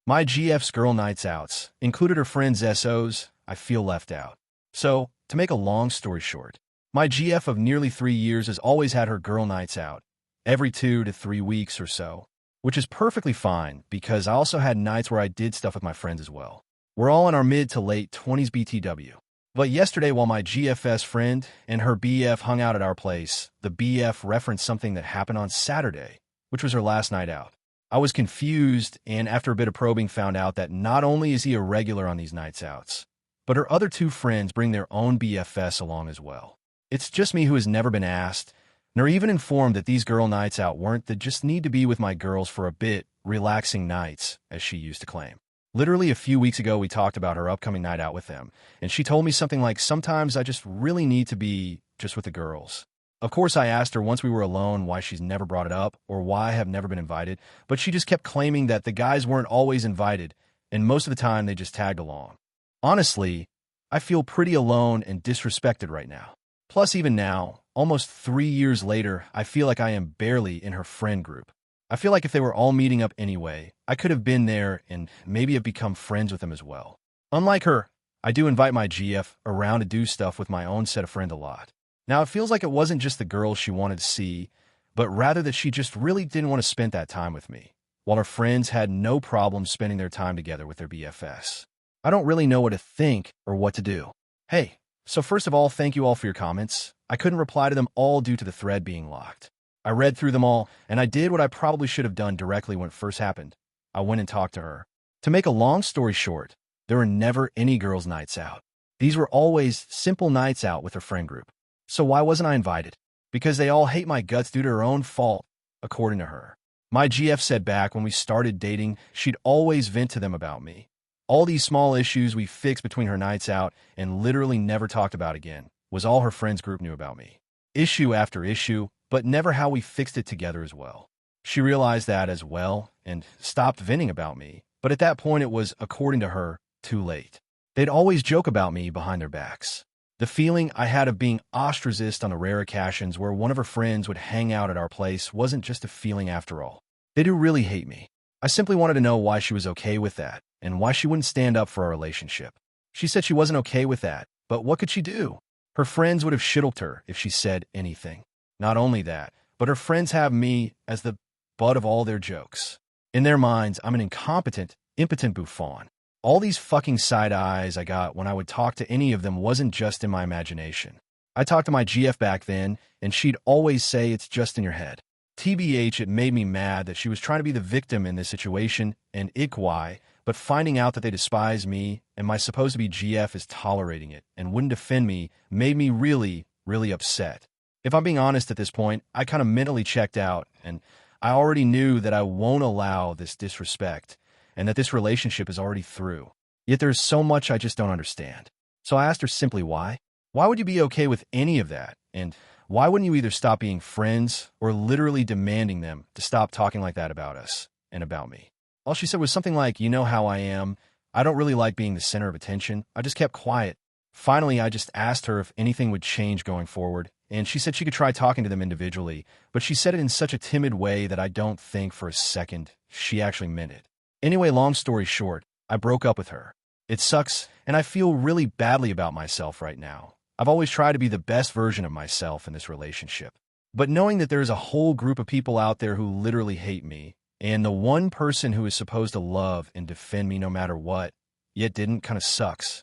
My GF's girl nights outs included her friends' SOs. I feel left out. So, to make a long story short, my GF of nearly 3 years has always had her girl nights out every 2 to 3 weeks or so, which is perfectly fine because I also had nights where I did stuff with my friends as well. We're all in our mid to late 20s BTW. But yesterday, while my GFS friend and her BF hung out at our place, the BF referenced something that happened on Saturday, which was her last night out. I was confused, and after a bit of probing found out that not only is he a regular on these nights outs, but her other 2 friends bring their own BFS along as well. It's just me who has never been asked, nor even informed that these girl nights out weren't the just need to be with my girls for a bit, relaxing nights, as she used to claim. Literally a few weeks ago, we talked about her upcoming night out with them, and she told me something like, sometimes I just really need to be just with the girls. Of course, I asked her once we were alone why she's never brought it up or why I have never been invited, but she just kept claiming that the guys weren't always invited, and most of the time they just tagged along. Honestly, I feel pretty alone and disrespected right now. Plus, even now, almost 3 years later, I feel like I am barely in her friend group. I feel like if they were all meeting up anyway, I could have been there and maybe have become friends with them as well. Unlike her, I do invite my GF around to do stuff with my own set of friends a lot. Now, it feels like it wasn't just the girls she wanted to see, but rather that she just really didn't want to spend that time with me, while her friends had no problem spending their time together with their BFS. I don't really know what to think or what to do. Hey, so first of all, thank you all for your comments. I couldn't reply to them all due to the thread being locked. I read through them all, and I did what I probably should have done directly when it first happened. I went and talked to her. To make a long story short, there were never any girls' nights out. These were always simple nights out with her friend group. So why wasn't I invited? Because they all hate my guts due to her own fault, according to her. My GF said back when we started dating, she'd always vent to them about me. All these small issues we fixed between her nights out and literally never talked about again was all her friends group knew about me. Issue after issue, but never how we fixed it together as well. She realized that as well and stopped venting about me, but at that point it was, according to her, too late. They'd always joke about me behind their backs. The feeling I had of being ostracized on the rare occasions where one of her friends would hang out at our place wasn't just a feeling after all. They do really hate me. I simply wanted to know why she was okay with that and why she wouldn't stand up for our relationship. She said she wasn't okay with that, but what could she do? Her friends would have shittled her if she said anything. Not only that, but her friends have me as the butt of all their jokes. In their minds, I'm an incompetent, impotent bouffon. All these fucking side eyes I got when I would talk to any of them wasn't just in my imagination. I talked to my GF back then, and she'd always say it's just in your head. TBH, it made me mad that she was trying to be the victim in this situation, and why, but finding out that they despise me and my supposed-to-be GF is tolerating it and wouldn't defend me made me really, really upset. If I'm being honest at this point, I kind of mentally checked out, and I already knew that I won't allow this disrespect and that this relationship is already through. Yet there's so much I just don't understand. So I asked her simply why. Why would you be okay with any of that? And why wouldn't you either stop being friends or literally demanding them to stop talking like that about us and about me? All she said was something like, you know how I am. I don't really like being the center of attention. I just kept quiet. Finally, I just asked her if anything would change going forward, and she said she could try talking to them individually, but she said it in such a timid way that I don't think for a second she actually meant it. Anyway, long story short, I broke up with her. It sucks, and I feel really badly about myself right now. I've always tried to be the best version of myself in this relationship. But knowing that there's a whole group of people out there who literally hate me, and the one person who is supposed to love and defend me no matter what, yet didn't, kind of sucks.